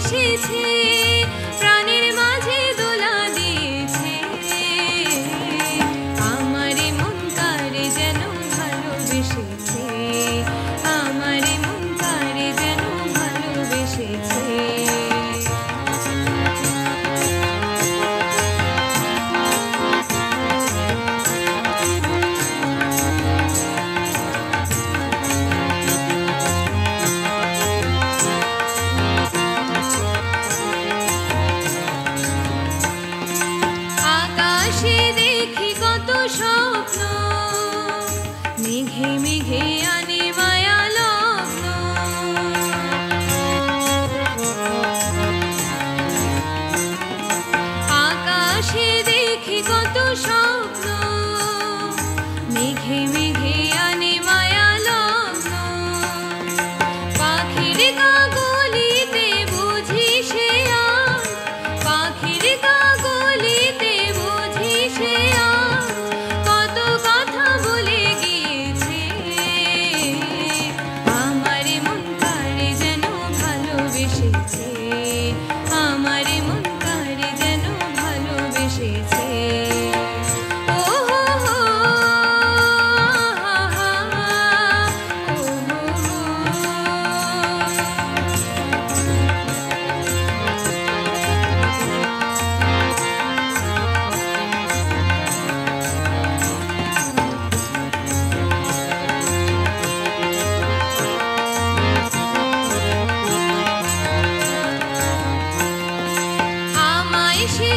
এসেছে, প্রাণের মাঝে দোলা দিয়েছে। আমার মন কারে যেন ভালোবেসেছে, আমার মন কারে যেন ভালোবেসেছে। আকাশে দেখি কত স্বপ্ন, মেঘে মেঘে আনে মায়া লগ্ন। আকাশে দেখি কত স্বপ্ন, মেঘে মেঘে আনে মায়া লগ্ন। পাখির কাকলিতে বুঝি সে আজ, পাখির কাকলিতে বুঝি সে আজ কত কথা বলে গিয়েছে। আমার মন কারে যেন ভালোবেসেছে, আমার মন কারে যেন ভালোবেসেছে। ও হো হো, ও হো হো। আমায় সে